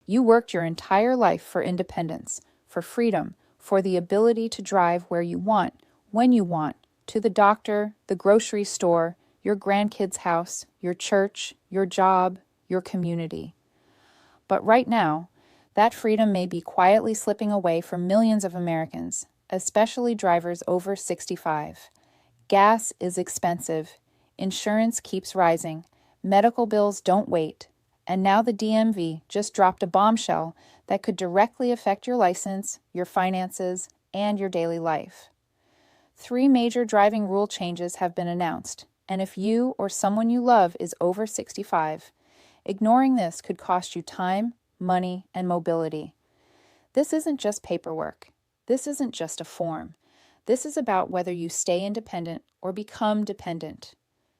You worked your entire life for independence, for freedom, for the ability to drive where you want, when you want, to the doctor, the grocery store, your grandkids' house, your church, your job, your community. But right now, that freedom may be quietly slipping away from millions of Americans, especially drivers over 65. Gas is expensive, insurance keeps rising, medical bills don't wait, and now the DMV just dropped a bombshell that could directly affect your license, your finances, and your daily life. 3 major driving rule changes have been announced, and if you or someone you love is over 65, ignoring this could cost you time, money, and mobility. This isn't just paperwork. This isn't just a form. This is about whether you stay independent or become dependent.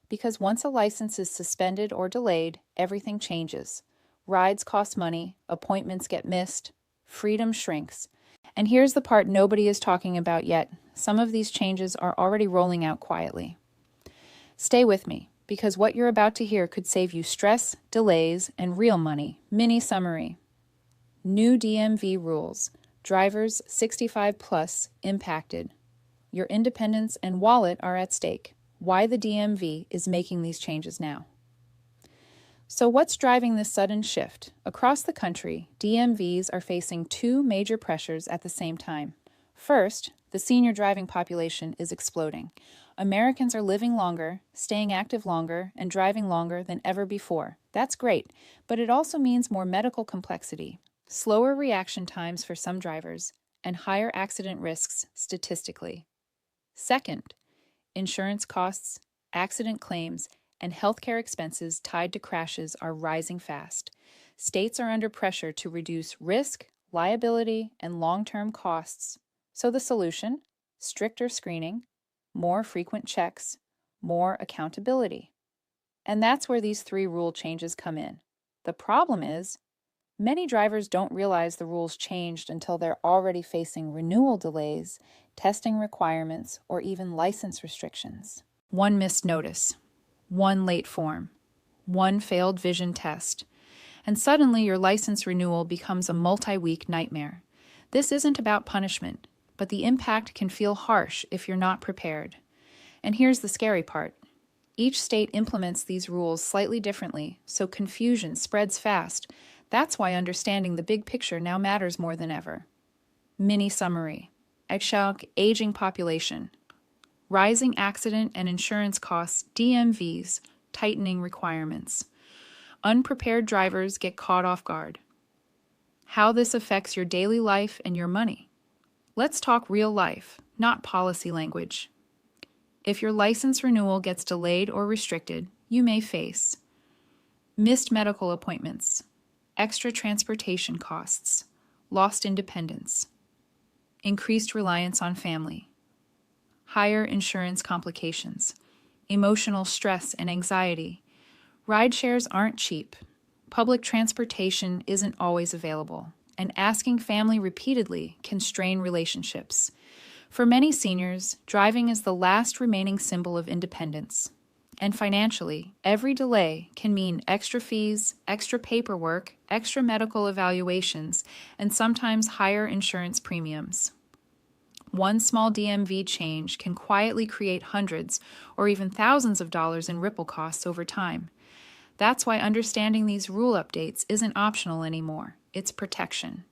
Because once a license is suspended or delayed, everything changes. Rides cost money, appointments get missed, freedom shrinks. And here's the part nobody is talking about yet. Some of these changes are already rolling out quietly. Stay with me, because what you're about to hear could save you stress, delays, and real money. Mini summary. New DMV rules. Drivers 65 plus impacted. Your independence and wallet are at stake. Why the DMV is making these changes now. So what's driving this sudden shift? Across the country, DMVs are facing 2 major pressures at the same time. First, the senior driving population is exploding. Americans are living longer, staying active longer, and driving longer than ever before. That's great, but it also means more medical complexity, slower reaction times for some drivers, and higher accident risks statistically. Second, insurance costs, accident claims, and healthcare expenses tied to crashes are rising fast. States are under pressure to reduce risk, liability, and long-term costs. So the solution? Stricter screening, more frequent checks, more accountability. And that's where these 3 rule changes come in. The problem is, many drivers don't realize the rules changed until they're already facing renewal delays, testing requirements, or even license restrictions. 1 missed notice, 1 late form, 1 failed vision test, and suddenly your license renewal becomes a multi-week nightmare. This isn't about punishment, but the impact can feel harsh if you're not prepared. And here's the scary part. Each state implements these rules slightly differently, so confusion spreads fast. That's why understanding the big picture now matters more than ever. Mini summary. Aging population. Rising accident and insurance costs, DMVs, tightening requirements. Unprepared drivers get caught off guard. How this affects your daily life and your money. Let's talk real life, not policy language. If your license renewal gets delayed or restricted, you may face missed medical appointments, extra transportation costs, lost independence, increased reliance on family, higher insurance complications, emotional stress and anxiety. Ride shares aren't cheap. Public transportation isn't always available, and asking family repeatedly can strain relationships. For many seniors, driving is the last remaining symbol of independence. And financially, every delay can mean extra fees, extra paperwork, extra medical evaluations, and sometimes higher insurance premiums. 1 small DMV change can quietly create hundreds or even thousands of dollars in ripple costs over time. That's why understanding these rule updates isn't optional anymore. It's protection.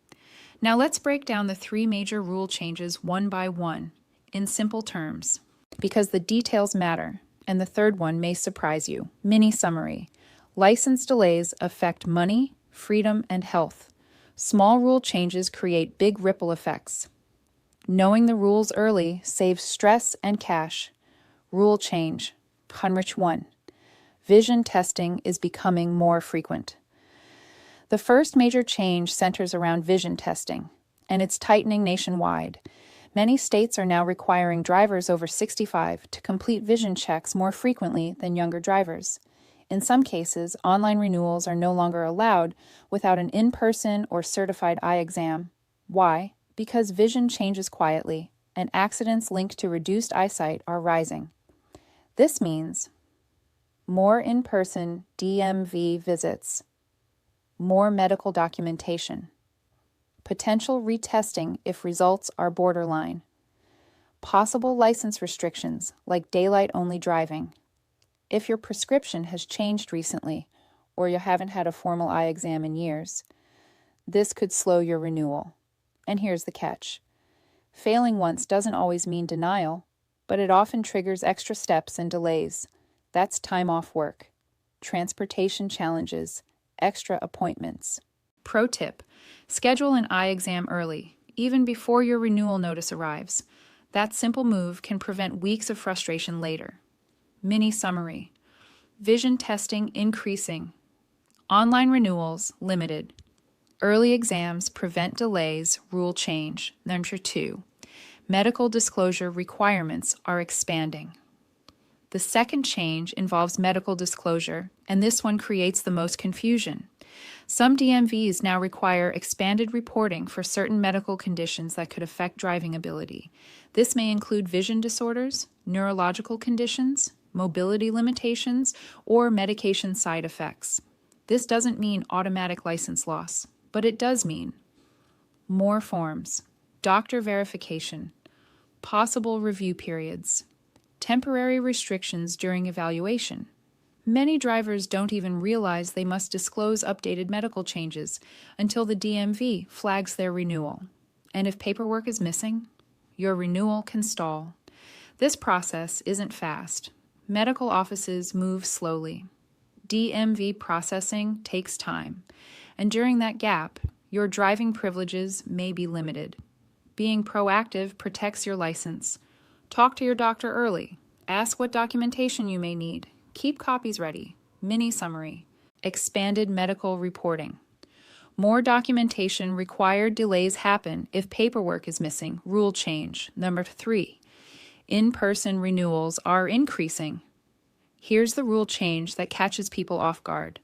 Now let's break down the 3 major rule changes one by one in simple terms, because the details matter, and the third one may surprise you. Mini summary. License delays affect money, freedom, and health. Small rule changes create big ripple effects. Knowing the rules early saves stress and cash. Rule change. Heinrich 1. Vision testing is becoming more frequent. The first major change centers around vision testing, and it's tightening nationwide. Many states are now requiring drivers over 65 to complete vision checks more frequently than younger drivers. In some cases, online renewals are no longer allowed without an in-person or certified eye exam. Why? Because vision changes quietly, and accidents linked to reduced eyesight are rising. This means more in-person DMV visits, more medical documentation, potential retesting if results are borderline, possible license restrictions like daylight-only driving. If your prescription has changed recently, or you haven't had a formal eye exam in years, this could slow your renewal. And here's the catch. Failing once doesn't always mean denial, but it often triggers extra steps and delays. That's time off work, transportation challenges, extra appointments. Pro tip: schedule an eye exam early, even before your renewal notice arrives. That simple move can prevent weeks of frustration later. Mini summary: vision testing increasing, online renewals limited, early exams prevent delays, rule change. Number 2, medical disclosure requirements are expanding. The second change involves medical disclosure, and this one creates the most confusion. Some DMVs now require expanded reporting for certain medical conditions that could affect driving ability. This may include vision disorders, neurological conditions, mobility limitations, or medication side effects. This doesn't mean automatic license loss, but it does mean more forms, doctor verification, possible review periods, temporary restrictions during evaluation. Many drivers don't even realize they must disclose updated medical changes until the DMV flags their renewal. And if paperwork is missing, your renewal can stall. This process isn't fast. Medical offices move slowly. DMV processing takes time. And during that gap, your driving privileges may be limited. Being proactive protects your license. Talk to your doctor early. Ask what documentation you may need. Keep copies ready. Mini summary: expanded medical reporting. More documentation required delays happen if paperwork is missing. Rule change. Number 3, in-person renewals are increasing. Here's the rule change that catches people off guard.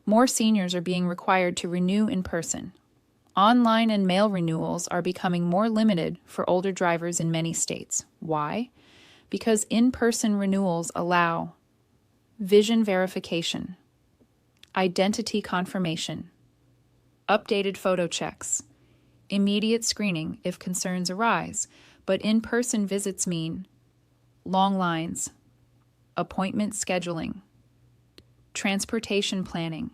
More seniors are being required to renew in person. Online and mail renewals are becoming more limited for older drivers in many states. Why? Because in-person renewals allow vision verification, identity confirmation, updated photo checks, immediate screening if concerns arise, but in-person visits mean long lines, appointment scheduling, transportation planning,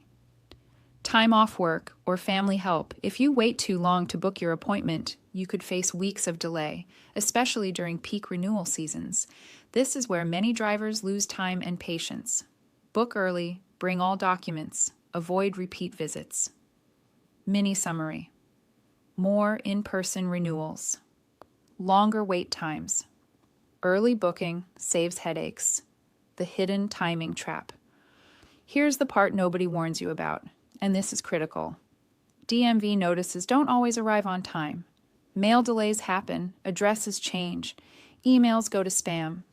time off work, or family help. If you wait too long to book your appointment, you could face weeks of delay, especially during peak renewal seasons. This is where many drivers lose time and patience. Book early, bring all documents, avoid repeat visits. Mini summary: more in-person renewals, longer wait times, early booking saves headaches, the hidden timing trap. Here's the part nobody warns you about, and this is critical. DMV notices don't always arrive on time. Mail delays happen, addresses change, emails go to spam.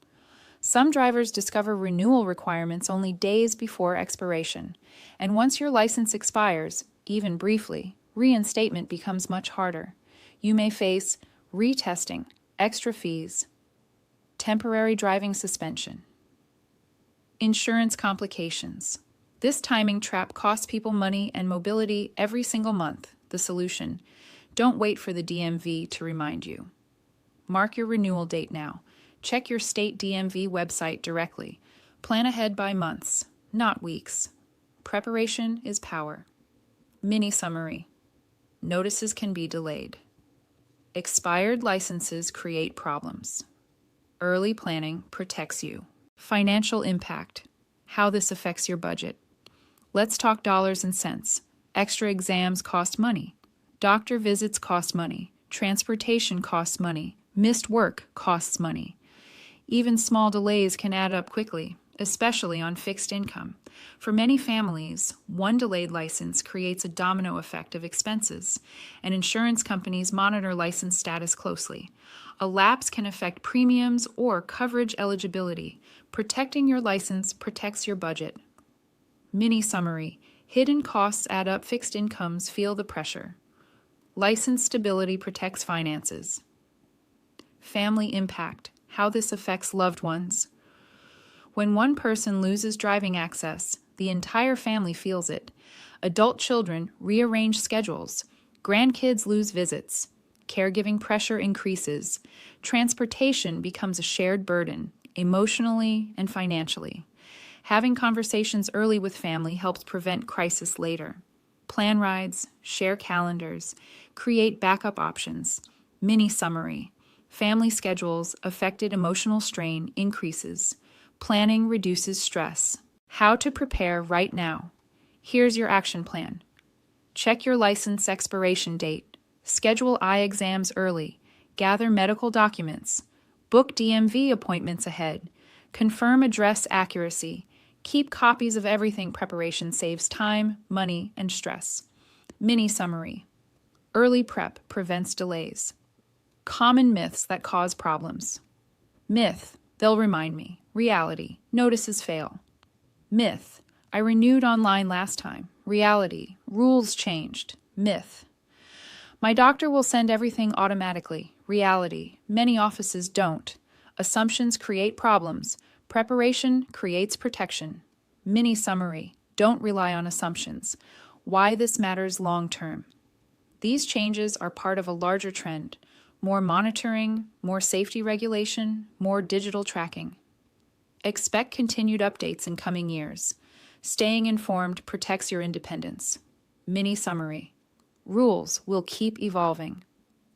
Some drivers discover renewal requirements only days before expiration, and once your license expires, even briefly, reinstatement becomes much harder. You may face retesting, extra fees, temporary driving suspension, insurance complications. This timing trap costs people money and mobility every single month. The solution: don't wait for the DMV to remind you. Mark your renewal date now. Check your state DMV website directly. Plan ahead by months, not weeks. Preparation is power. Mini summary: notices can be delayed. Expired licenses create problems. Early planning protects you. Financial impact: how this affects your budget. Let's talk dollars and cents. Extra exams cost money. Doctor visits cost money. Transportation costs money. Missed work costs money. Even small delays can add up quickly, especially on fixed income. For many families, one delayed license creates a domino effect of expenses, and insurance companies monitor license status closely. A lapse can affect premiums or coverage eligibility. Protecting your license protects your budget. Mini summary: hidden costs add up, fixed incomes feel the pressure. License stability protects finances. Family impact: how this affects loved ones. When one person loses driving access, the entire family feels it. Adult children rearrange schedules. Grandkids lose visits. Caregiving pressure increases. Transportation becomes a shared burden, emotionally and financially. Having conversations early with family helps prevent crisis later. Plan rides, share calendars, create backup options. Mini summary. Family schedules affected emotional strain increases. Planning reduces stress. How to prepare right now. Here's your action plan. Check your license expiration date. Schedule eye exams early. Gather medical documents. Book DMV appointments ahead. Confirm address accuracy. Keep copies of everything. Preparation saves time, money, and stress. Mini summary. Early prep prevents delays. Common myths that cause problems. Myth, they'll remind me. Reality, notices fail. Myth, I renewed online last time. Reality, rules changed. Myth, my doctor will send everything automatically. Reality, many offices don't. Assumptions create problems. Preparation creates protection. Mini summary, don't rely on assumptions. Why this matters long term. These changes are part of a larger trend. More monitoring, more safety regulation, more digital tracking. Expect continued updates in coming years. Staying informed protects your independence. Mini summary. Rules will keep evolving.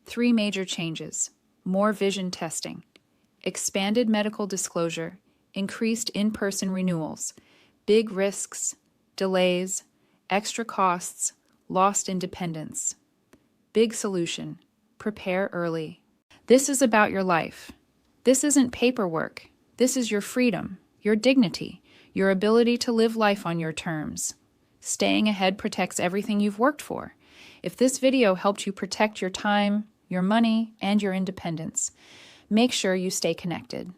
3 major changes. More vision testing. Expanded medical disclosure. Increased in-person renewals. Big risks. Delays. Extra costs. Lost independence. Big solution. Prepare early. This is about your life. This isn't paperwork. This is your freedom, your dignity, your ability to live life on your terms. Staying ahead protects everything you've worked for. If this video helped you protect your time, your money, and your independence, make sure you stay connected.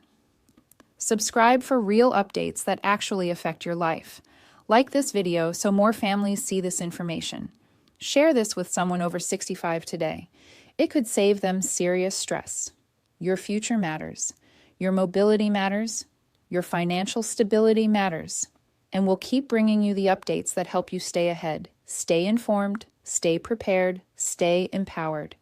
Subscribe for real updates that actually affect your life. Like this video so more families see this information. Share this with someone over 65 today. It could save them serious stress. Your future matters. Your mobility matters. Your financial stability matters. And we'll keep bringing you the updates that help you stay ahead. Stay informed, stay prepared, stay empowered.